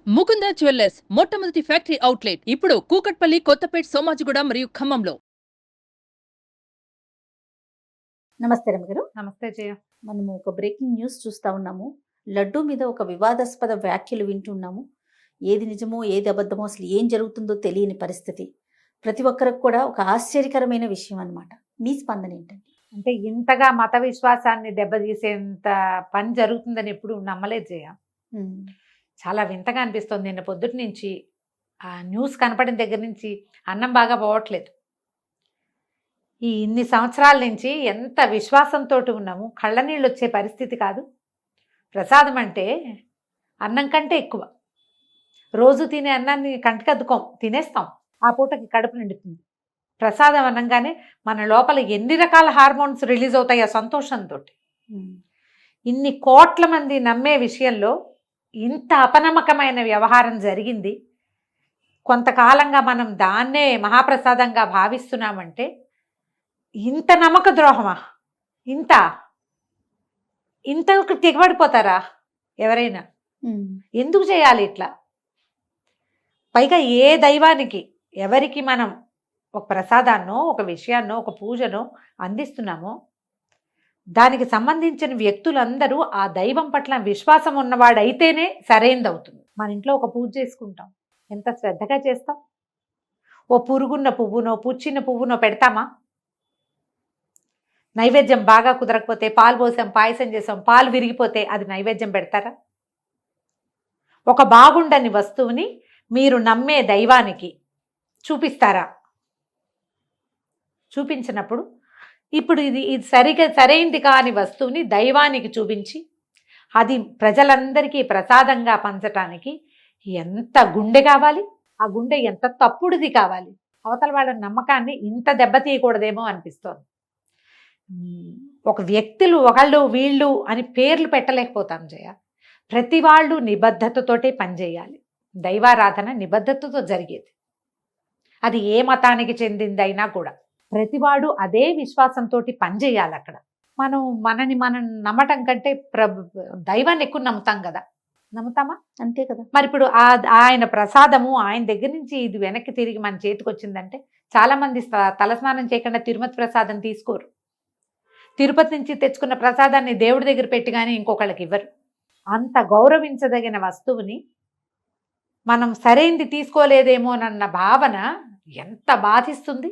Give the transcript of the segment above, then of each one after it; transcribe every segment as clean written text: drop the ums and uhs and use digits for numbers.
Mukunda jewellers మొట్టమొదటి factory outlet ఇప్పుడు కూకట్పల్లి, కొత్తపేట్, సోమాజిగూడ మరియు ఖమ్మంలో. నమస్తే రమగారు. నమస్తే జయ. మనము ఒక బ్రేకింగ్ న్యూస్ చూస్తా ఉన్నాము. లడ్డు మీద ఒక వివాదాస్పద వ్యాఖ్యలు వింటున్నాము. ఏది నిజమో ఏది అబద్ధమో అసలు ఏం జరుగుతుందో తెలియని పరిస్థితి. ప్రతి ఒక్కరికి కూడా ఒక ఆశ్చర్యకరమైన విషయం అన్నమాట. మీ స్పందన ఏంటండి? అంటే ఇంతగా మత విశ్వాసాన్ని దెబ్బతీసేంత పని జరుగుతుందని ఎప్పుడు నమ్మలేదు జయ. చాలా వింతగా అనిపిస్తుంది. నిన్న పొద్దుటి నుంచి ఆ న్యూస్ కనపడిన దగ్గర నుంచి అన్నం బాగా పోవట్లేదు. ఈ ఇన్ని సంవత్సరాల నుంచి ఎంత విశ్వాసంతో ఉన్నాము, కళ్ళ నీళ్ళు వచ్చే పరిస్థితి కాదు. ప్రసాదం అంటే అన్నం కంటే ఎక్కువ. రోజు తినే అన్నాన్ని కంటికద్దుకోం, తినేస్తాం, ఆ పూటకి కడుపు నిండుతుంది. ప్రసాదం అనగానే మన లోపల ఎన్ని రకాల హార్మోన్స్ రిలీజ్ అవుతాయో సంతోషంతో. ఇన్ని కోట్ల మంది నమ్మే విషయంలో ఇంత అపనమ్మకమైన వ్యవహారం జరిగింది. కొంతకాలంగా మనం దాన్నే మహాప్రసాదంగా భావిస్తున్నామంటే ఇంత నమ్మక ద్రోహమా? ఇంత తెగబడిపోతారా ఎవరైనా? ఎందుకు చేయాలి ఇట్లా? పైగా ఏ దైవానికి ఎవరికి మనం ఒక ప్రసాదాన్నో, ఒక విషయాన్నో, ఒక పూజనో అందిస్తున్నామో దానికి సంబంధించిన వ్యక్తులందరూ ఆ దైవం పట్ల విశ్వాసం ఉన్నవాడైతేనే సరైనది అవుతుంది. మన ఇంట్లో ఒక పూజ చేసుకుంటాం, ఎంత శ్రద్ధగా చేస్తాం. ఓ పురుగున్న పువ్వునో, పుచ్చిన పువ్వునో పెడతామా? నైవేద్యం బాగా కుదరకపోతే పాలు పోసాం, పాయసం చేసాం, పాలు విరిగిపోతే అది నైవేద్యం పెడతారా? ఒక బాగుండని వస్తువుని మీరు నమ్మే దైవానికి చూపిస్తారా? చూపించినప్పుడు ఇప్పుడు ఇది సరైంది కాని వస్తువుని దైవానికి చూపించి అది ప్రజలందరికీ ప్రసాదంగా పంచటానికి ఎంత గుండె కావాలి? ఆ గుండె ఎంత తప్పుడుది కావాలి? అవతల వాళ్ళ నమ్మకాన్ని ఇంత దెబ్బతీయకూడదేమో అనిపిస్తోంది. ఒక వ్యక్తులు ఒకళ్ళు వీళ్ళు అని పేర్లు పెట్టలేకపోతాం జయ. ప్రతి వాళ్ళు నిబద్ధతతోటే పనిచేయాలి. దైవారాధన నిబద్ధతతో జరిగేది. అది ఏ మతానికి చెందిందైనా కూడా ప్రతివాడు అదే విశ్వాసంతో పనిచేయాలి. అక్కడ మనం నమ్మటం కంటే దైవాన్ని ఎక్కువ నమ్ముతాం కదా. నమ్ముతామా? అంతే కదా. మరి ఇప్పుడు ఆయన ప్రసాదము ఆయన దగ్గర నుంచి ఇది వెనక్కి తిరిగి మన చేతికి వచ్చిందంటే చాలా మంది తలస్నానం చేయకుండా తిరుమతి ప్రసాదం తీసుకోరు. తిరుపతి నుంచి తెచ్చుకున్న ప్రసాదాన్ని దేవుడి దగ్గర పెట్టి కానీ ఇంకొకళ్ళకి ఇవ్వరు. అంత గౌరవించదగిన వస్తువుని మనం సరైంది తీసుకోలేదేమోనన్న భావన ఎంత బాధిస్తుంది.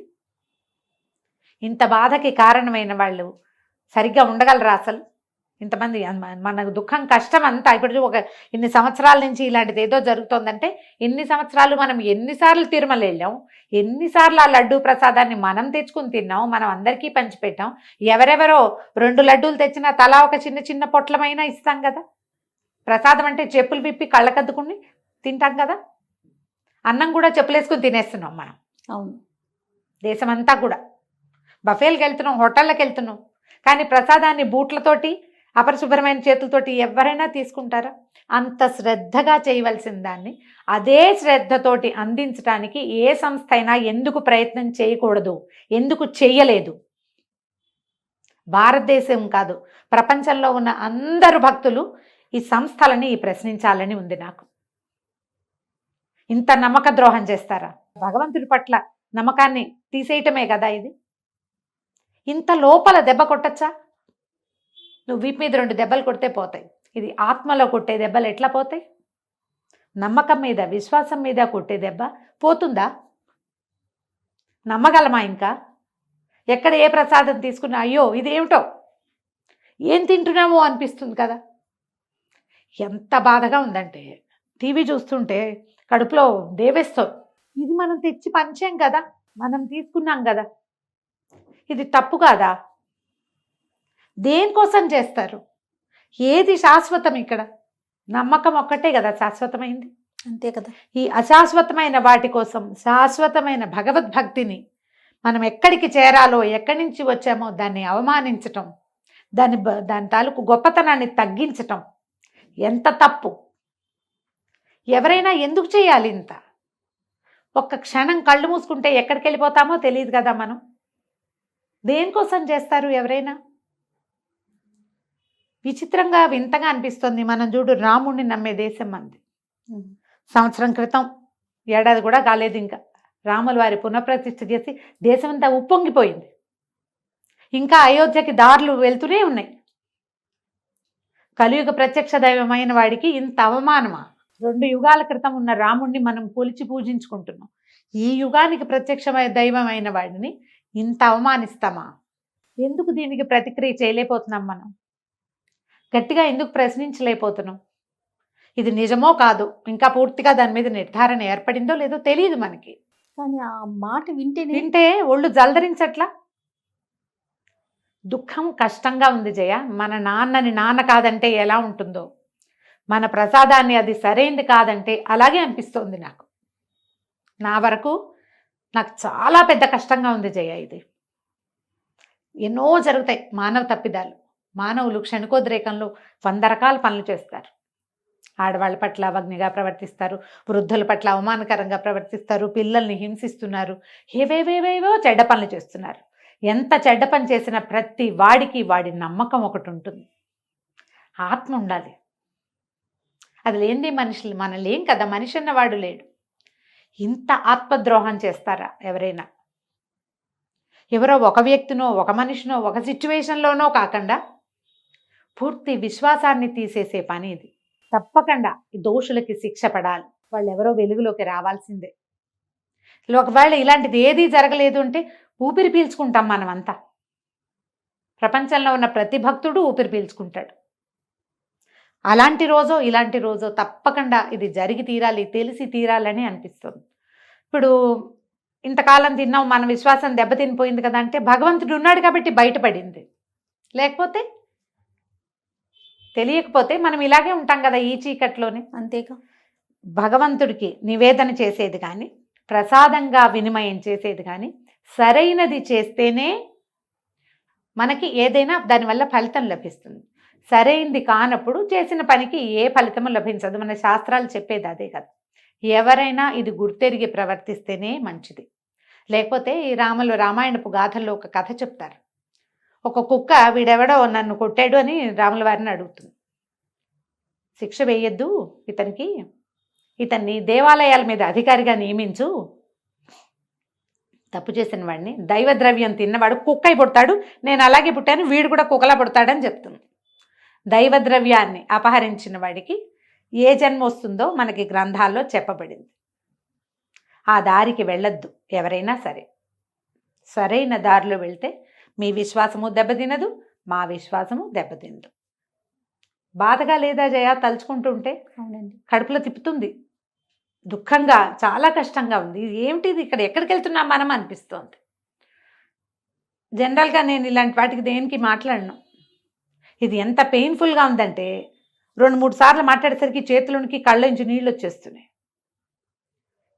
ఇంత బాధకి కారణమైన వాళ్ళు సరిగ్గా ఉండగలరా అసలు? ఇంతమంది మన దుఃఖం కష్టం అంతా ఇప్పుడు ఒక ఇన్ని సంవత్సరాల నుంచి ఇలాంటిది ఏదో జరుగుతోందంటే ఇన్ని సంవత్సరాలు మనం ఎన్నిసార్లు తిరుమల వెళ్ళాం, ఎన్నిసార్లు ఆ లడ్డూ ప్రసాదాన్ని మనం తెచ్చుకుని తిన్నాం, మనం అందరికీ పంచిపెట్టాం. ఎవరెవరో 2 లడ్డూలు తెచ్చినా తలా ఒక చిన్న చిన్న పొట్లమైనా ఇస్తాం కదా. ప్రసాదం అంటే చెప్పులు విప్పి కళ్ళకద్దుకుని తింటాం కదా. అన్నం కూడా చెప్పులేసుకుని తినేస్తున్నాం మనం. అవును, దేశమంతా కూడా బఫేలకు వెళ్తున్నాం, హోటళ్ళకి వెళ్తున్నాం. కానీ ప్రసాదాన్ని బూట్లతోటి అపరిశుభ్రమైన చేతులతోటి ఎవరైనా తీసుకుంటారా? అంత శ్రద్ధగా చేయవలసిన దాన్ని అదే శ్రద్ధతోటి అందించడానికి ఏ సంస్థ అయినా ఎందుకు ప్రయత్నం చేయకూడదు? ఎందుకు చెయ్యలేదు? భారతదేశం కాదు, ప్రపంచంలో ఉన్న అందరు భక్తులు ఈ సంస్థలని ప్రశ్నించాలని ఉంది నాకు. ఇంత నమ్మక ద్రోహం చేస్తారా? భగవంతుడి పట్ల నమ్మకాన్ని తీసేయటమే కదా ఇది. ఇంత లోపల దెబ్బ కొట్టచ్చా? నువ్వు వీపు మీద 2 దెబ్బలు కొడితే పోతాయి. ఇది ఆత్మలో కొట్టే దెబ్బలు ఎట్లా పోతాయి? నమ్మకం మీద, విశ్వాసం మీద కొట్టే దెబ్బ పోతుందా? నమ్మగలమా? ఇంకా ఎక్కడ ఏ ప్రసాదం తీసుకున్నా అయ్యో ఇదేమిటో, ఏం తింటున్నామో అనిపిస్తుంది కదా. ఎంత బాధగా ఉందంటే టీవీ చూస్తుంటే కడుపులో దేవేస్తాం. ఇది మనం తెచ్చి పంచాం కదా, మనం తీసుకున్నాం కదా, ఇది తప్పు కాదా? దేనికోసం చేస్తారు? ఏది శాశ్వతం ఇక్కడ? నమ్మకం ఒక్కటే కదా శాశ్వతమైంది. అంతే కదా. ఈ అశాశ్వతమైన వాటి కోసం శాశ్వతమైన భగవద్భక్తిని మనం ఎక్కడికి చేరాలో, ఎక్కడి నుంచి వచ్చామో దాన్ని అవమానించటం, దాని తాలూకు గొప్పతనాన్ని తగ్గించటం ఎంత తప్పు. ఎవరైనా ఎందుకు చేయాలి ఇంత? ఒక్క క్షణం కళ్ళు మూసుకుంటే ఎక్కడికి వెళ్ళిపోతామో తెలియదు కదా మనం. దేనికోసం చేస్తారు ఎవరైనా? విచిత్రంగా వింతగా అనిపిస్తుంది. మనం చూడు, రాముడిని నమ్మే దేశం మంది. సంవత్సరం క్రితం, ఏడాది కూడా కాలేదు ఇంకా, రాముల వారి పునఃప్రతిష్ఠ చేసి దేశమంతా ఉప్పొంగిపోయింది. ఇంకా అయోధ్యకి దారులు వెళ్తూనే ఉన్నాయి. కలియుగ ప్రత్యక్ష దైవమైన వాడికి ఇంత అవమానమా? 2 యుగాల క్రితం ఉన్న రాముణ్ణి మనం కొలిచి పూజించుకుంటున్నాం. ఈ యుగానికి ప్రత్యక్ష దైవమైన వాడిని ఇంత అవమానిస్తామా? ఎందుకు దీనికి ప్రతిక్రియ చేయలేకపోతున్నాం? మనం గట్టిగా ఎందుకు ప్రశ్నించలేకపోతున్నాం? ఇది నిజమో కాదు, ఇంకా పూర్తిగా దాని మీద నిర్ధారణ ఏర్పడిందో లేదో తెలియదు మనకి. కానీ ఆ మాట వింటేనే వింటే ఒళ్ళు జలదరించట్లా? దుఃఖం కష్టంగా ఉంది జయ. మన నాన్నని నాన్న కాదంటే ఎలా ఉంటుందో, మన ప్రసాదాన్ని అది సరైంది కాదంటే అలాగే అనిపిస్తోంది నాకు. నా వరకు నాకు చాలా పెద్ద కష్టంగా ఉంది జయ. ఇది ఎన్నో జరుగుతాయి మానవ తప్పిదాలు. మానవులు క్షణికోద్రేకంలో 100 రకాల పనులు చేస్తారు. ఆడవాళ్ళ పట్ల అవజ్ఞగా ప్రవర్తిస్తారు, వృద్ధుల పట్ల అవమానకరంగా ప్రవర్తిస్తారు, పిల్లల్ని హింసిస్తున్నారు, ఏవేవేవేవో చెడ్డ పనులు చేస్తున్నారు. ఎంత చెడ్డ పని చేసినా ప్రతి వాడికి వాడి నమ్మకం ఒకటి ఉంటుంది, ఆత్మ ఉండాలి. అది లేనిది మనుషులు మన లేం కదా, మనిషి అన్నవాడు లేడు. ఇంత ఆత్మద్రోహం చేస్తారా ఎవరైనా? ఎవరో ఒక వ్యక్తినో ఒక మనిషినో ఒక సిచ్యువేషన్లోనో కాకుండా పూర్తి విశ్వాసాన్ని తీసేసే పని ఇది. తప్పకుండా ఈ దోషులకి శిక్ష పడాలి. వాళ్ళు ఎవరో వెలుగులోకి రావాల్సిందే. ఒకవేళ ఇలాంటిది ఏదీ జరగలేదు అంటే ఊపిరి పీల్చుకుంటాం మనమంతా. ప్రపంచంలో ఉన్న ప్రతి భక్తుడు ఊపిరి పీల్చుకుంటాడు. అలాంటి రోజో ఇలాంటి రోజో తప్పకుండా ఇది జరిగి తీరాలి, తెలిసి తీరాలని అనిపిస్తుంది. ఇప్పుడు ఇంతకాలం తిన్నాం, మన విశ్వాసం దెబ్బతినిపోయింది కదా అంటే భగవంతుడు ఉన్నాడు కాబట్టి బయటపడింది. లేకపోతే తెలియకపోతే మనం ఇలాగే ఉంటాం కదా ఈ చీకట్లోనే. అంతేగా. భగవంతుడికి నివేదన చేసేది కానీ, ప్రసాదంగా వినిమయం చేసేది కానీ, సరైనది చేస్తేనే మనకి ఏదైనా దానివల్ల ఫలితం లభిస్తుంది. సరైంది కానప్పుడు చేసిన పనికి ఏ ఫలితము లభించదు. మన శాస్త్రాలు చెప్పేది అదే కదా. ఎవరైనా ఇది గుర్తెరిగి ప్రవర్తిస్తేనే మంచిది. లేకపోతే ఈ రామాయణపు గాథల్లో ఒక కథ చెప్తారు. ఒక కుక్క వీడెవడో నన్ను కొట్టాడు అని రాముల వారిని అడుగుతుంది. శిక్ష వేయొద్దు ఇతన్ని దేవాలయాల మీద అధికారిగా నియమించు, తప్పు చేసిన వాడిని, దైవద్రవ్యం తిన్నవాడు కుక్కై పుడతాడు, నేను అలాగే పుట్టాను, వీడు కూడా కుక్కలా పుడతాడని చెప్తుంది. దైవద్రవ్యాన్ని అపహరించిన వాడికి ఏ జన్మ వస్తుందో మనకి గ్రంథాల్లో చెప్పబడింది. ఆ దారికి వెళ్ళొద్దు ఎవరైనా సరే. సరైన దారిలో వెళ్తే మీ విశ్వాసము దెబ్బతినదు, మా విశ్వాసము దెబ్బతినదు. బాధగా లేదా జయ తలుచుకుంటుంటే? అవునండి. కడుపులో తిప్పుతుంది, దుఃఖంగా, చాలా కష్టంగా ఉంది. ఏమిటిది, ఇక్కడ ఎక్కడికి వెళ్తున్నాం మనం అనిపిస్తోంది. జనరల్గా నేను ఇలాంటి వాటికి దేనికి మాట్లాడను. ఇది ఎంత పెయిన్ఫుల్గా ఉందంటే 2-3 సార్లు మాట్లాడేసరికి చేతులోనికి కళ్ళలోంచి నీళ్ళు వచ్చేస్తున్నాయి.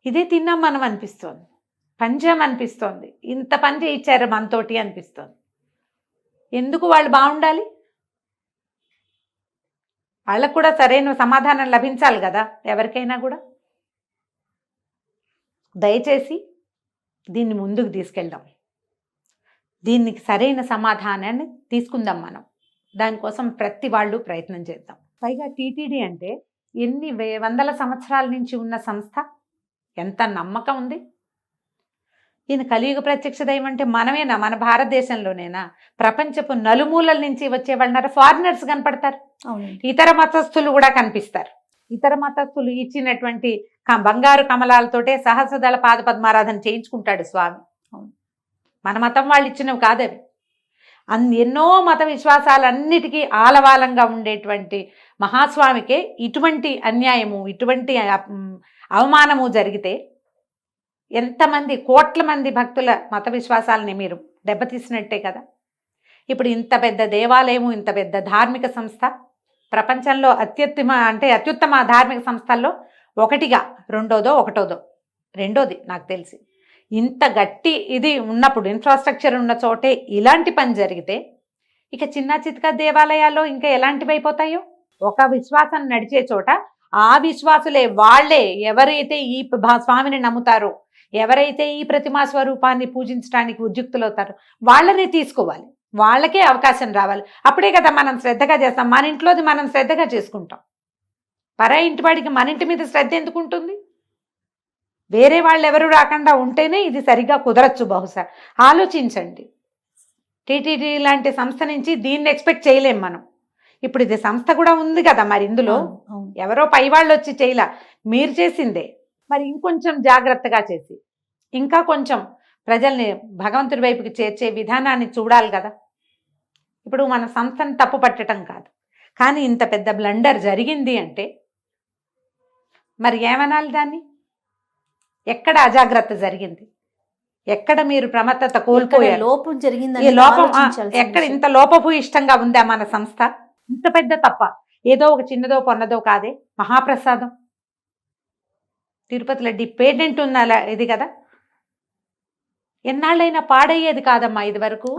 ఇదే తిన్నాం మనం అనిపిస్తోంది, పంచాం అనిపిస్తోంది, ఇంత పని చేయించారు మనతోటి అనిపిస్తోంది. ఎందుకు వాళ్ళు బాగుండాలి? వాళ్ళకు కూడా సరైన సమాధానం లభించాలి కదా ఎవరికైనా కూడా. దయచేసి దీన్ని ముందుకు తీసుకెళ్దాం, దీనికి సరైన సమాధానాన్ని తీసుకుందాం మనం. దానికోసం ప్రతి వాళ్ళు ప్రయత్నం చేద్దాం. పైగా టీటీడీ అంటే ఎన్ని వందల సంవత్సరాల నుంచి ఉన్న సంస్థ, ఎంత నమ్మకం ఉంది. ఈయన కలియుగ ప్రత్యక్ష దైవం అంటే మనమేనా, మన భారతదేశంలోనేనా? ప్రపంచపు నలుమూలల నుంచి వచ్చే వాళ్ళ ఫారినర్స్ కనపడతారు, ఇతర మతస్థులు కూడా కనిపిస్తారు. ఇతర మతస్థులు ఇచ్చినటువంటి బంగారు కమలాలతోటే సహస్రదళ పాద పద్మారాధన చేయించుకుంటాడు స్వామి. మన మతం వాళ్ళు ఇచ్చినవి కాదవి. ఎన్నో మత విశ్వాసాలన్నిటికీ ఆలవాలంగా ఉండేటువంటి మహాస్వామికే ఇటువంటి అన్యాయము, ఇటువంటి అవమానము జరిగితే ఎంతమంది కోట్ల మంది భక్తుల మత విశ్వాసాలని మీరు దెబ్బతీసినట్టే కదా. ఇప్పుడు ఇంత పెద్ద దేవాలయము, ఇంత పెద్ద ధార్మిక సంస్థ, ప్రపంచంలో అత్యుత్తమ ధార్మిక సంస్థల్లో ఒకటిగా, రెండోది నాకు తెలిసి. ఇంత గట్టి ఇది ఉన్నప్పుడు, ఇన్ఫ్రాస్ట్రక్చర్ ఉన్న చోటే ఇలాంటి పని జరిగితే ఇక చిన్న చితక దేవాలయాల్లో ఇంకా ఎలాంటివి అయిపోతాయో. ఒక విశ్వాసం నడిచే చోట ఆ విశ్వాసులే, వాళ్లే ఎవరైతే ఈ స్వామిని నమ్ముతారో, ఎవరైతే ఈ ప్రతిమా స్వరూపాన్ని పూజించడానికి ఉద్యుక్తులవుతారో వాళ్ళనే తీసుకోవాలి, వాళ్ళకే అవకాశం రావాలి. అప్పుడే కదా మనం శ్రద్ధగా చేస్తాం, మన ఇంట్లోది మనం శ్రద్ధగా చేసుకుంటాం. పరా ఇంటి వాడికి మన ఇంటి మీద శ్రద్ధ ఎందుకు ఉంటుంది? వేరే వాళ్ళు ఎవరు రాకుండా ఉంటేనే ఇది సరిగ్గా కుదరచ్చు బహుశా. ఆలోచించండి. టీటీడీ లాంటి సంస్థ నుంచి దీన్ని ఎక్స్పెక్ట్ చేయలేం మనం. ఇప్పుడు ఇది సంస్థ కూడా ఉంది కదా, మరి ఇందులో ఎవరో పై వాళ్ళు వచ్చి చేయలా, మీరు చేసిందే. మరి ఇంకొంచెం జాగ్రత్తగా చేసి ఇంకా కొంచెం ప్రజల్ని భగవంతుడి వైపుకి చేర్చే విధానాన్ని చూడాలి కదా. ఇప్పుడు మన సంస్థను తప్పు పట్టడం కాదు, కానీ ఇంత పెద్ద బ్లండర్ జరిగింది అంటే మరి ఏమనాలి దాన్ని? ఎక్కడ అజాగ్రత్త జరిగింది? ఎక్కడ మీరు ప్రమత్తత కోల్పోయారు? లోపం ఈ జరిగింది. లోపం ఎక్కడ? ఇంత లోపభూయిష్టంగా ఉందా మన సంస్థ? ఇంత పెద్ద తప్ప ఏదో ఒక చిన్నదో పొన్నదో కాదే. మహాప్రసాదం తిరుపతి లడ్డి పేటెంట్ ఉన్న ఇది కదా, ఎన్నాళ్ళైనా పాడయ్యేది కాదమ్మా ఇది వరకు.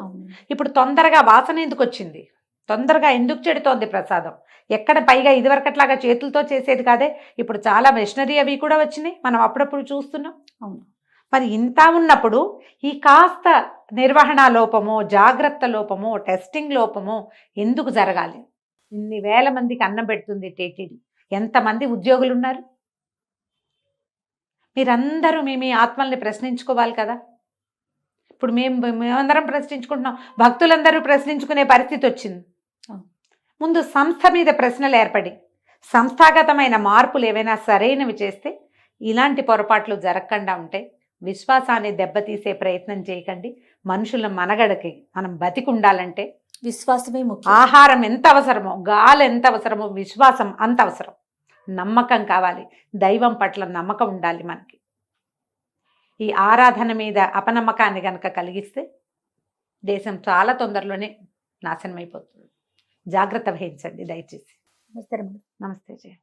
ఇప్పుడు తొందరగా వాసన ఎందుకు వచ్చింది? తొందరగా ఎందుకు చెడుతోంది ప్రసాదం? ఎక్కడ? పైగా ఇదివరకట్లాగా చేతులతో చేసేది కాదే, ఇప్పుడు చాలా మెషినరీ అవి కూడా వచ్చినాయి, మనం అప్పుడప్పుడు చూస్తున్నాం. మరి ఇంత ఉన్నప్పుడు ఈ కాస్త నిర్వహణ లోపమో, జాగ్రత్త లోపమో, టెస్టింగ్ లోపమో ఎందుకు జరగాలి? ఇన్ని వేల మందికి అన్నం పెడుతుంది టీటీడీ. ఎంతమంది ఉద్యోగులు ఉన్నారు? మీరందరూ మీ ఆత్మల్ని ప్రశ్నించుకోవాలి కదా. ఇప్పుడు మేమందరం ప్రశ్నించుకుంటున్నాం, భక్తులందరూ ప్రశ్నించుకునే పరిస్థితి వచ్చింది. ముందు సంస్థ మీద ప్రశ్నలు ఏర్పడి సంస్థాగతమైన మార్పులు ఏవైనా సరైనవి చేస్తే ఇలాంటి పొరపాట్లు జరగకుండా ఉంటాయి. విశ్వాసాన్ని దెబ్బతీసే ప్రయత్నం చేయకండి. మనుషుల మనగడకి మనం బతికి ఉండాలంటే విశ్వాసమే ముఖ్యం. ఆహారం ఎంత అవసరమో, గాలి ఎంత అవసరమో, విశ్వాసం అంత అవసరం. నమ్మకం కావాలి, దైవం పట్ల నమ్మకం ఉండాలి మనకి. ఈ ఆరాధన మీద అపనమ్మకాన్ని గనక కలిగిస్తే దేశం చాలా తొందరలోనే నాశనం అయిపోతుంది. జాగ్రత్త వహించండి దయచేసి. నమస్తే. నమస్తే జయ.